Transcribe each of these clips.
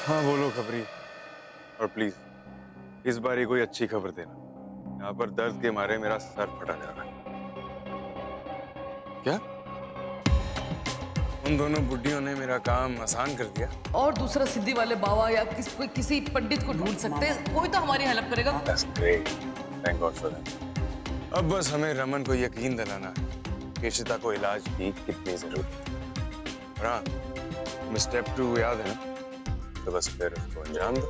हाँ बोलो खबरी। और प्लीज इस बार ये कोई अच्छी खबर देना। यहाँ पर दर्द के मारे मेरा सर फटा जा रहा है। क्या? उन दोनों बुड्ढियों ने मेरा काम आसान कर दिया? और दूसरा सिद्धि वाले बाबा या किसी पंडित को ढूंढ सकते हैं, कोई तो हमारी हेल्प करेगा। That's great. Thank God for that. अब बस हमें रमन को यकीन दिलाना है कि इशिता को इलाज की कितनी जरूरत है। हाँ, हमें स्टेप 2 याद है ना? तो बस फिर उसको अंजाम दो।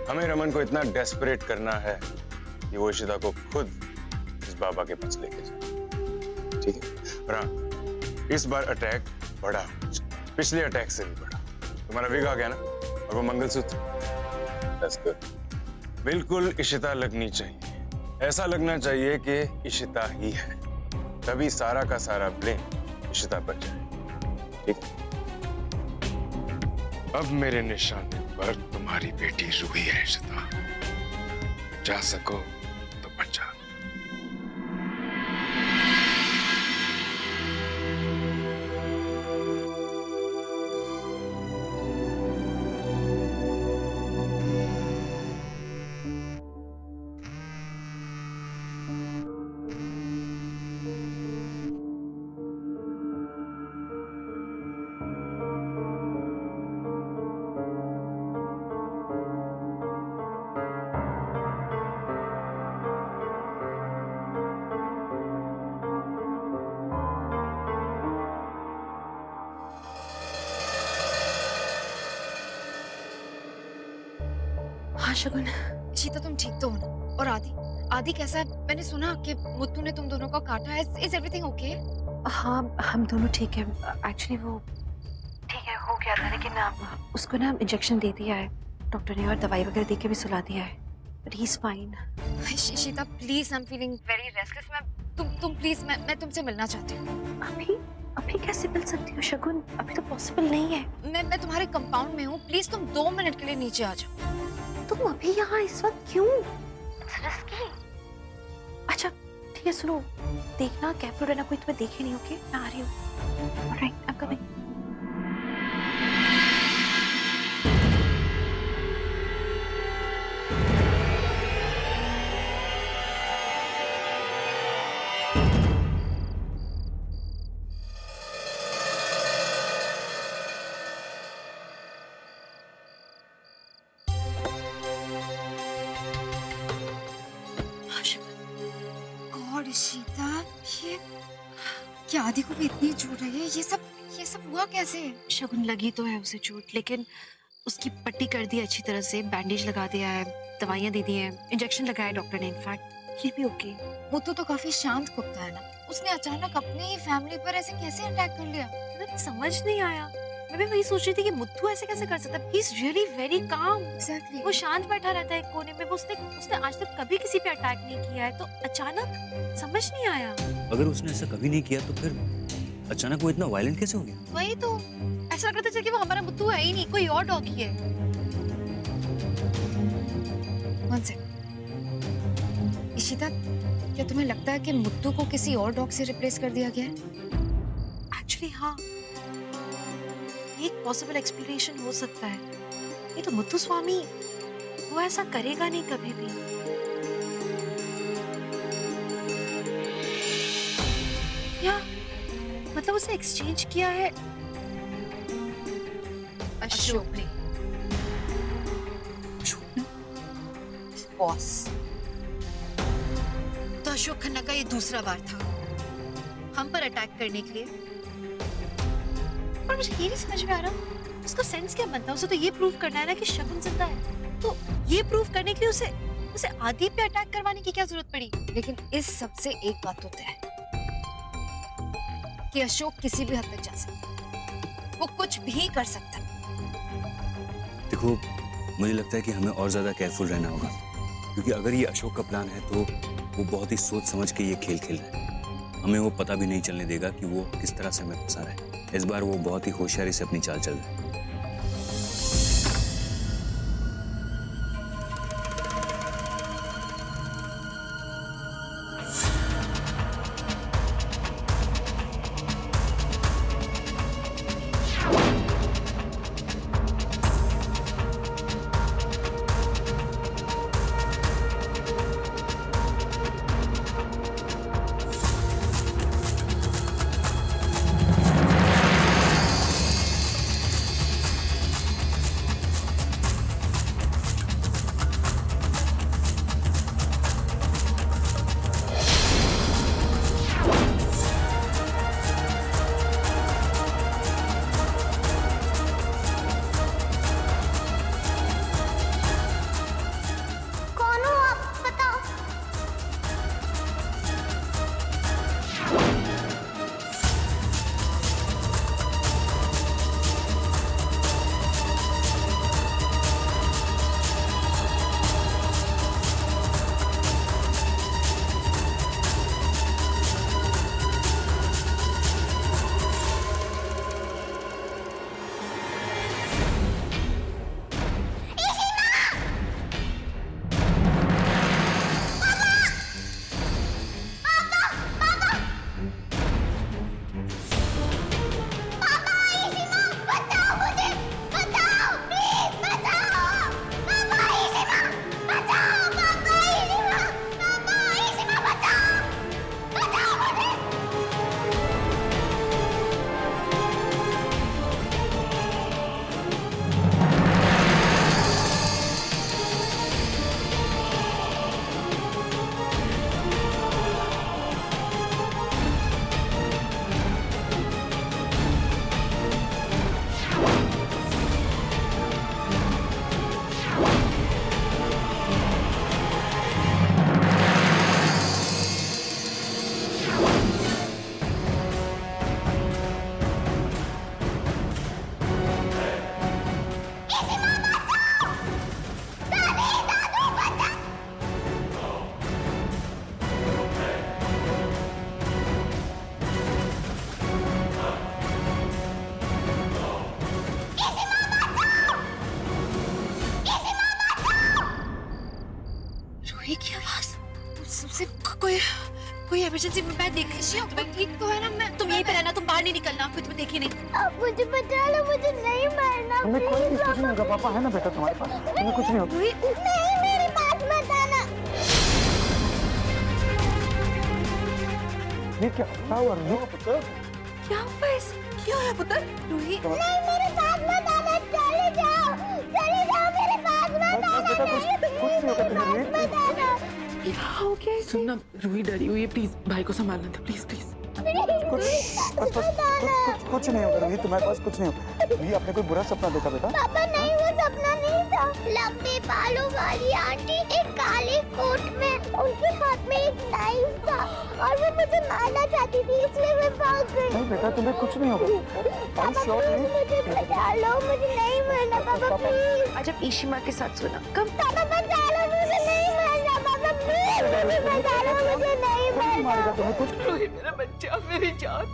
हमें रमन को इतना डेस्परेट करना है कि वो इशिता को खुद इस बाबा के पास लेके जाए। ठीक है? और हाँ, इस बार अटैक बड़ा हो, पिछले अटैक से भी बड़ा। तुम्हारा विग आ गया ना, और वो मंगलसूत्र। That's good. बिल्कुल इशिता लगनी चाहिए। ऐसा लगना चाहिए कि इशिता ही है, तभी सारा का सारा ब्लेम इशिता पर जाए। ठीक है? अब मेरे निशाने पर तुम्हारी बेटी रूही है इशिता। जा सको तो बचा। हाँ शगुन। शीता तुम ठीक तो हो ना? और आदि आदि कैसा है? मैंने सुना कि मुत्तू ने तुम दोनों को काटा है। Is everything okay? हाँ हम दोनों ठीक है। एक्चुअली वो ठीक है हो गया था, लेकिन उसको ना इंजेक्शन दे दिया है डॉक्टर ने, और दवाई वगैरह दे के भी सुला दिया है, but he is fine. शीता please, I am feeling very restless. तुम प्लीज, मैं तुमसे मिलना चाहती हूँ। अभी कैसे मिल सकती हो शगुन? अभी तो पॉसिबल नहीं है। मैं तुम्हारे कंपाउंड में हूँ, प्लीज तुम 2 मिनट के लिए नीचे आ जाओ। तुम अभी यहाँ इस वक्त क्यों? रिस्की। अच्छा ठीक है, सुनो, देखना केयरफुल रहना, कोई तुम्हें देखे नहीं। ओके, मैं आ रही हूँ। Alright, I am coming. God Shita, ये क्या आदि को भी इतनी चोट है? ये सब हुआ कैसे? शगुन लगी तो है उसे चोट, लेकिन उसकी पट्टी कर दी अच्छी तरह से, बैंडेज लगा दिया है, दवाइयाँ दे दी हैं, इंजेक्शन लगाया डॉक्टर ने। इनफैक्ट ये भी ओके। मुत्तू तो काफी शांत कुत्ता है ना, उसने अचानक अपने ही फैमिली पर ऐसे कैसे अटैक कर लिया? मुझे समझ नहीं आया। मैं भी वही सोच रही थी कि मुत्तू ऐसे कैसे कर सकता है। He is really very calm. Exactly. वो शांत बैठा रहता है एक कोने में। वो उसने आज तक कभी किसी पे अटैक नहीं किया है, तो अचानक समझ नहीं आया। अगर उसने ऐसा कभी नहीं किया तो फिर अचानक वो इतना वायलेंट कैसे हो गया? वही तो, ऐसा लग रहा था कि वो हमारा मुत्तू है ही नहीं, कोई और डॉग ही है। One second. इशिता, क्या तुम्हें लगता है कि मुत्तू को किसी और डॉग से रिप्लेस कर दिया गया है? एक्चुअली हाँ, ये एक पॉसिबल एक्सप्लेनेशन हो सकता है। ये तो मुत्तु स्वामी, वो ऐसा करेगा नहीं कभी भी। या मतलब उसे एक्सचेंज किया है अशोक ने। बॉस। तो अशोक खन्ना का ये दूसरा बार था हम पर अटैक करने के लिए। पर मुझे ये नहीं समझ में आ रहा, उसका सेंस क्या बनता है? उसे तो ये प्रूव करना है ना कि शगुन जिंदा है, तो ये प्रूव करने के लिए उसे आदि पे अटैक करवाने की क्या जरूरत पड़ी? लेकिन इस सब से एक बात तो तय है कि अशोक किसी भी हद तक जा सकता है, वो कुछ भी कर सकता है। देखो, मुझे लगता है कि हमें और ज्यादा केयरफुल रहना होगा, क्योंकि अगर ये अशोक का प्लान है तो वो बहुत ही सोच समझ के ये खेल खेल रहा है। हमें वो पता भी नहीं चलने देगा कि वो किस तरह से हमें फंसा रहा है। इस बार वो बहुत ही होशियारी से अपनी चाल चल रहा है। इमरजेंसी में मैं देख ऋषि अब ठीक तो है ना? मैं तुम यहीं पे रहना, तुम बाहर नहीं निकलना, कोई तुम्हें देखे नहीं। अब मुझे बचा लो, मुझे नहीं मारना। तुम्हें कोई कुछ नहीं होगा, पापा है ना बेटा तुम्हारे पास, तुम्हें कुछ नहीं होगा। नहीं, मेरी बात मत आना। ये क्या हुआ रूही पुत्र? क्या हुआ इस? क्या हुआ पुत्र? रूही नहीं, मेरे पास मत आना, चले जाओ मेरे पास मत आना। बेटा कुछ नहीं होगा तुम्हें रूही। मत आना। क्या हो गया इसे? सुनना, रूही डरी हुई है, प्लीज भाई को संभालना था, प्लीज प्लीज। कुछ नहीं होगा रूही, तुम्हारे पास कुछ नहीं होगा। रूही आपने कोई बुरा सपना देखा बेटा? पापा नहीं, वो सपना नहीं था। लंबे बालों वाली आंटी एक काले कोट में, उनके हाथ में एक नाइफ था और वो मुझे मारना चाहती थी, इसलिए मैं भाग गई। नहीं बेटा तुम्हें कुछ नहीं होगा। पापा प्लीज मुझे बचा लो, मुझे नहीं मारना पापा प्लीज। आज आप ईशिमा के साथ सोना। कब? पापा बचा लो, मुझे नहीं मारना पापा प्लीज, मुझे बचा लो, मुझे नहीं मारना। मारेगा तुम्हें कुछ? रूही मेरा बच्चा, मेरी जान,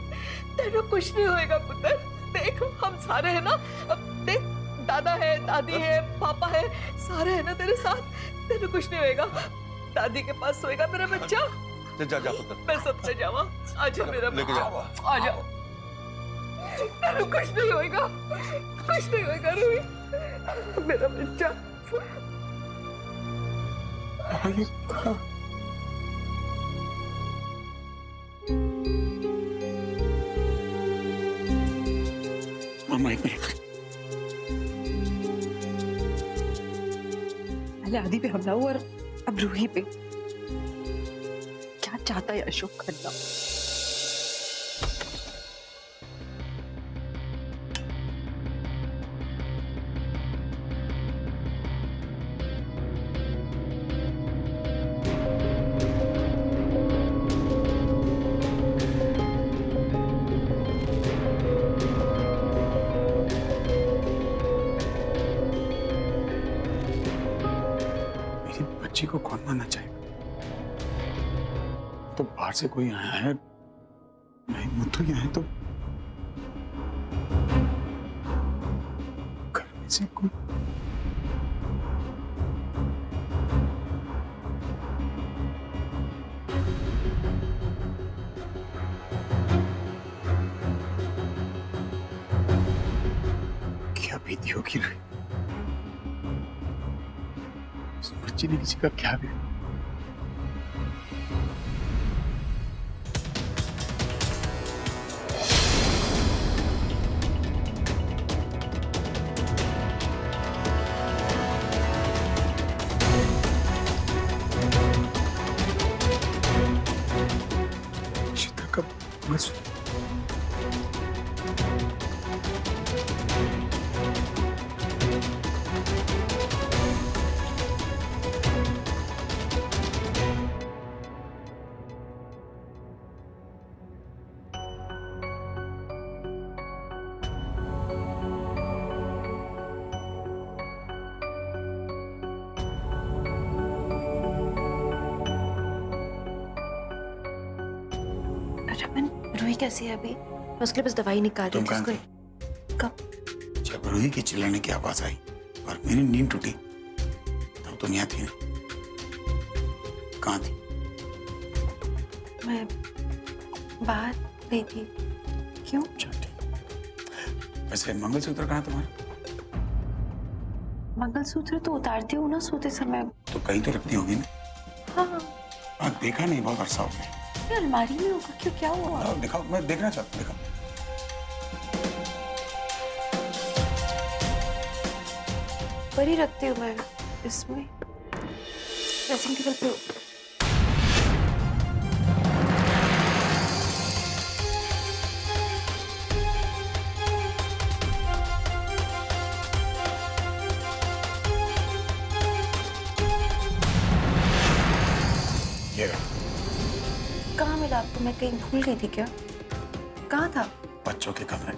तेरा कुछ नहीं होएगा पुत्र। देख हम सारे हैं ना, अब देख दादा है, दादी है, पापा है, सारे हैं ना तेरे साथ, तेरे कुछ नहीं होएगा। दादी के पास सोएगा मेरा बच्चा। जा पुत्र। मैं सबसे जावा, आजा मेरा लेके बच्चा, जाओ। आजा। तेरे कुछ नहीं होएगा, कुछ नहीं होएगा रूही, मेरा बच्चा। मामा एक मिनट। पहले आदि पे हमला हुआ और अब रूही पे। क्या चाहता है अशोक खन्ना? मेरी बच्ची को कौन मानना चाहेगा? तो बाहर से कोई आया है, नहीं मुद्दू यहाँ है तो घर में से कोई। क्या बीती होगी रूही? इस बच्ची ने किसी का क्या भी। बस रमन, रूही कैसी है अभी? मैं उसके लिए बस दवाई निकाल रही तुम कहाँ हूँ। कब? जब रूही की चिल्लाने की आवाज आई और मेरी नींद टूटी तब तुम यहाँ थी ना? कहाँ थी? मैं बाहर गई थी। क्यों? अच्छा ठीक। वैसे मंगलसूत्र कहाँ तुम्हारा? मंगलसूत्र तो उतारती हूँ ना सोते समय। तो कहीं तो रखती होगी ना? हाँ, हाँ देखा नहीं, बहुत अरसा हो गया। ये अलमारी में होगा। क्यों, क्या हुआ? दिखाओ दिखाओ, मैं देखना चाहता हूँ, दिखाओ। पर ही रखती हूँ मैं इसमें, ड्रेसिंग टेबल पे। ये रहा, कहाँ मिला आपको? मैं कहीं भूल गई थी क्या? कहाँ था? बच्चों के कमरे।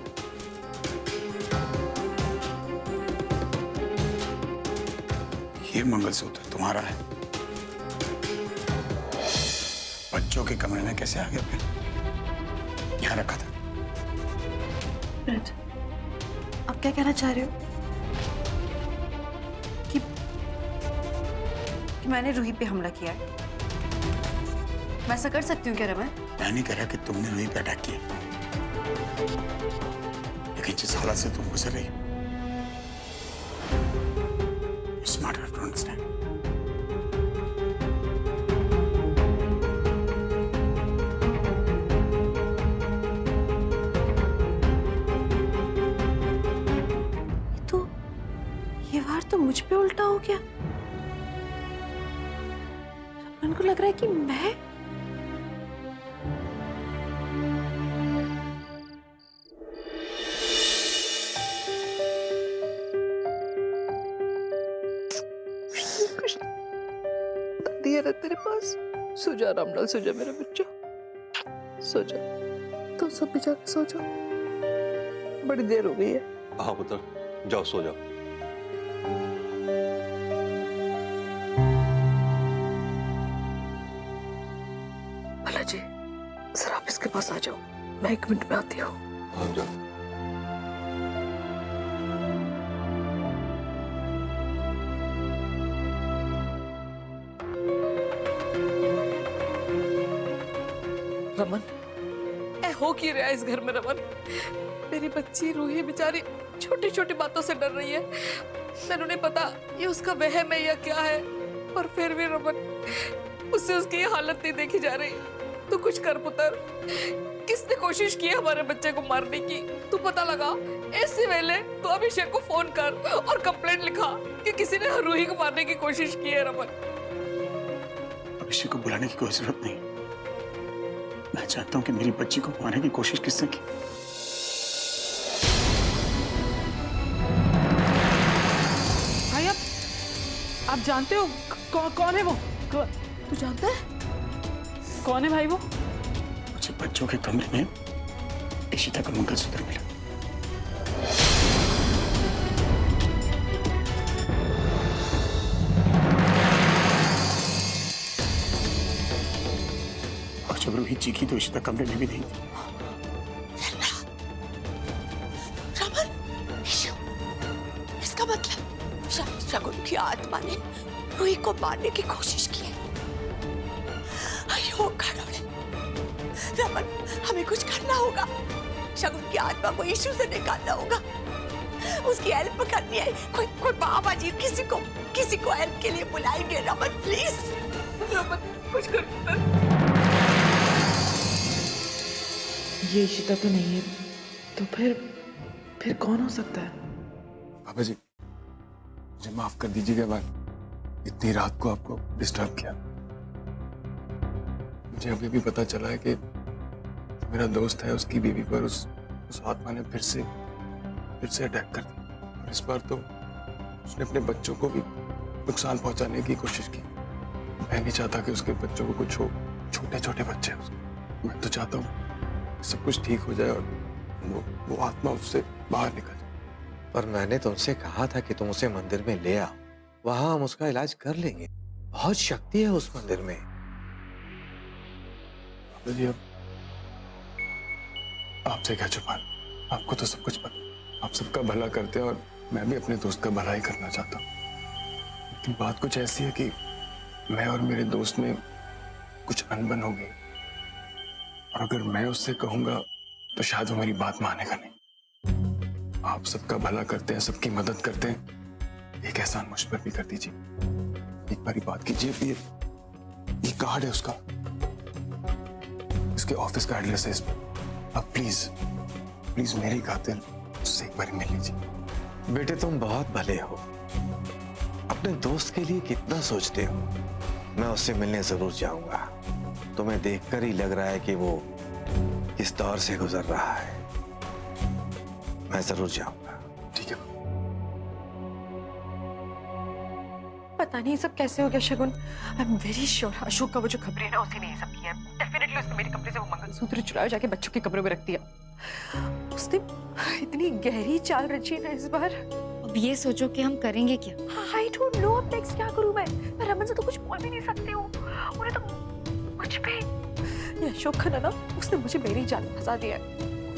ये मंगलसूत्र तुम्हारा है। बच्चों के कमरे में कैसे आ गया फिर? यहाँ रखा था। मिनट, आप क्या कहना चाह रहे हो? कि मैंने रूही पे हमला किया है? मैं ऐसा कर सकती हूँ क्या रमन? मैं नहीं कह रहा कि तुमने रूही पे अटैक किया, लेकिन जिस हालत से तुम गुजर रही हो, it's not hard to understand. तो ये वार तो मुझ पे उल्टा हो गया। रमन को लग रहा है कि मैं दिया ना तेरे पास। सो जा रामलाल, सो जा मेरा बच्चा, सो जा। तुम सब भी जाके सो जाओ, बड़ी देर हो गई है। हाँ पुत्र, जाओ सो जाओ। भला जी, सर आप इसके पास आ जाओ, मैं 1 मिनट में आती हूँ। हाँ जाओ। रमन, ए हो क्यों रहा है इस घर में रमन? मेरी बच्ची रूही बेचारी छोटी छोटी बातों से डर रही है। मैंने नहीं पता ये उसका वहम है या क्या है, पर फिर भी रमन उससे उसकी ये हालत नहीं देखी जा रही। तू कुछ कर पुत्र, किसने कोशिश की है हमारे बच्चे को मारने की? तू पता लगा, ऐसे वेले तो अभिषेक को फोन कर और कंप्लेंट लिखा कि किसी ने रूही को मारने की कोशिश की है। रमन, अभिषेक को बुलाने की कोई जरूरत नहीं। मैं चाहता हूं कि मेरी बच्ची को मारने की कोशिश किसने की। भाई आप जानते हो कौन है वो? तू जानता है कौन है भाई वो? मुझे बच्चों के कमरे में इशिता का मंगलसूत्र मिला। और जब रूही चीखी तो इशिता कमरे में भी नहीं थी। रमन, इसका मतलब शगुन की आत्मा ने रूही को मारने की कोशिश की है। रमन, हमें कुछ करना होगा। शगुन की आत्मा को यीशु से निकालना होगा, उसकी हेल्प करनी है। कोई बाबा जी किसी को हेल्प के लिए बुलाएंगे। रमन प्लीज, रमन कुछ कर। ये इशिता तो नहीं है, तो फिर कौन हो सकता है? पापा जी, मुझे माफ कर दीजिएगा, मैं इतनी रात को आपको डिस्टर्ब किया। मुझे अभी भी पता चला है कि मेरा दोस्त है, उसकी बीवी पर उस आत्मा ने फिर से अटैक कर दिया। और इस बार तो उसने अपने बच्चों को भी नुकसान पहुंचाने की कोशिश की। मैं नहीं चाहता कि उसके बच्चों को कुछ हो, छोटे छोटे बच्चे हैं उसके। मैं तो चाहता हूँ सब कुछ ठीक हो जाए और वो आत्मा उससे बाहर निकल जाए। पर मैंने तुमसे कहा था कि तुम उसे मंदिर में ले आओ, वहां हम उसका इलाज कर लेंगे। बहुत शक्ति है उस मंदिर में। जी, अब आपसे क्या छुपाना, आपको तो सब कुछ पता। आप सबका भला करते हैं और मैं भी अपने दोस्त का भला ही करना चाहता हूँ। लेकिन बात कुछ ऐसी है कि मैं और मेरे दोस्त में कुछ अनबन हो गई, और अगर मैं उससे कहूंगा तो शायद वो मेरी बात मानेगा नहीं। आप सबका भला करते हैं, सबकी मदद करते हैं, एक एहसान मुझ पर भी कर दीजिए। एक बारी बात कीजिए। ये कार्ड है उसका, इसके ऑफिस का एड्रेस है इस पर। अब प्लीज मेरी खातिर उससे एक बार मिल लीजिए। बेटे तुम बहुत भले हो, अपने दोस्त के लिए कितना सोचते हो। मैं उससे मिलने जरूर जाऊंगा। तुम्हें देखकर ही लग रहा है कि वो किस दौर से गुजर रहा है। मैं जरूर जाऊंगा। ठीक है। पता नहीं सब कैसे हो गया Shagun. I am very sure Ashok का वो जो खबरें ना उसी ने ये सब किया है। डेफिनेटली उसने मेरे कमरे से वो मंगलसूत्र चुराया, जाके बच्चों के कमरे में रख दिया। उसने इतनी गहरी चाल रची है ना इस बार। अब ये सोचो कि हम करेंगे क्या। आई डोंट नो अब नेक्स्ट क्या करूं मैं रमन से तो कुछ बोल भी नहीं सकती हूँ। उन्हें तो कुछ भी। ये अशोक खन्ना ना, उसने मुझे मेरी जान में फंसा दिया है।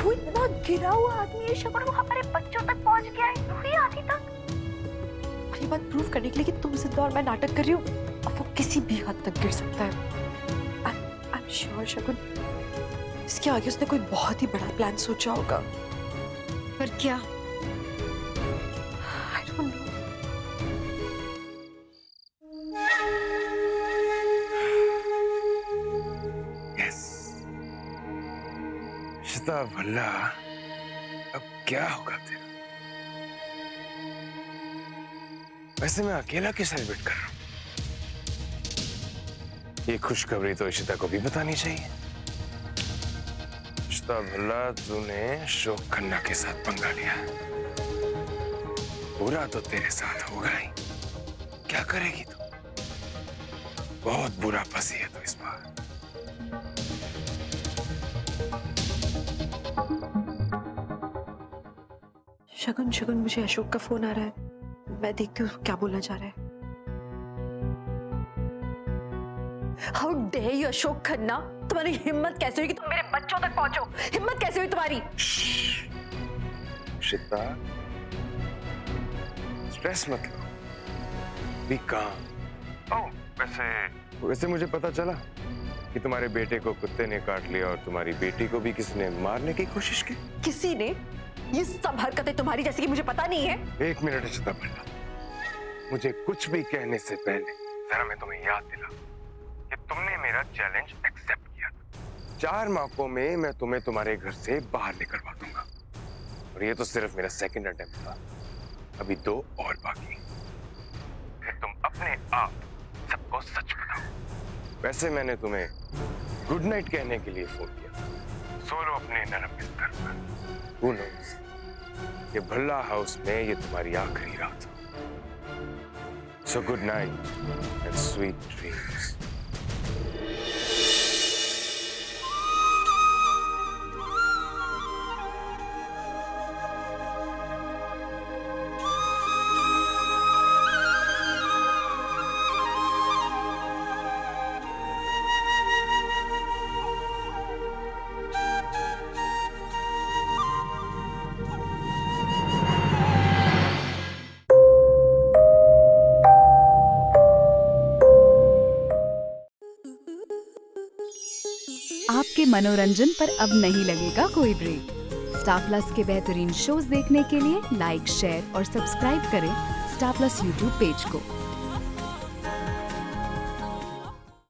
वो इतना गिरा हुआ आदमी है शगुन, वो हमारे बच्चों तक पहुंच गया है, रूही आदि तक। ये बात प्रूव करने के लिए कि तुम जिद्द और मैं नाटक कर रही हूँ, अब वो किसी भी हद तक गिर सकता है। I'm श्योर शगुन, इसके आगे उसने कोई बहुत ही बड़ा प्लान सोचा होगा। पर क्या? I don't know. Yes Shita Bhalla, अब क्या होगा तेरा? वैसे मैं अकेला क्यों सेलिब्रेट कर रहा हूं? ये खुशखबरी तो इशिता को भी बतानी चाहिए। इशिता भल्ला, तूने अशोक खन्ना के साथ पंगा लिया। बुरा तो तेरे साथ होगा ही। क्या करेगी तू? बहुत बुरा फंसी है तू इस बार। शगुन शगुन, मुझे अशोक का फोन आ रहा है, मैं देखती हूँ क्या बोलना चाह रहा है। How dare you Ashok Khanna, तुम्हारी हिम्मत कैसे हुई कि तुम मेरे बच्चों तक पहुंचो? हिम्मत कैसे हुई तुम्हारी? शिता, स्ट्रेस मत लो, बी काम। ओह, वैसे मुझे पता चला कि तुम्हारे बेटे को कुत्ते ने काट लिया और तुम्हारी बेटी को भी किसी ने मारने की कोशिश की। किसी ने? ये सब हरकतें तुम्हारी जैसी कि मुझे पता नहीं है। एक मिनट शिता भल्ला, मुझे कुछ भी कहने से पहले जरा मैं तुम्हें याद दिला कि तुमने मेरा चैलेंज एक्सेप्ट किया था। 4 मौकों में मैं तुम्हें तुम्हारे घर से बाहर निकलवा दूंगा, और ये तो सिर्फ मेरा सेकंड अटेम्प्ट था। अभी 2 और बाकी। फिर तुम अपने आप सबको सच बताओ। वैसे मैंने तुम्हें गुड नाइट कहने के लिए फोन किया, सोलो अपने नरम बिस्तर पर। Who knows? ये भल्ला हाउस में ये तुम्हारी आखिरी रात हो। So good night and sweet dreams. आपके मनोरंजन पर अब नहीं लगेगा कोई ब्रेक। स्टार प्लस के बेहतरीन शोज देखने के लिए लाइक, शेयर और सब्सक्राइब करें स्टार प्लस यूट्यूब पेज को।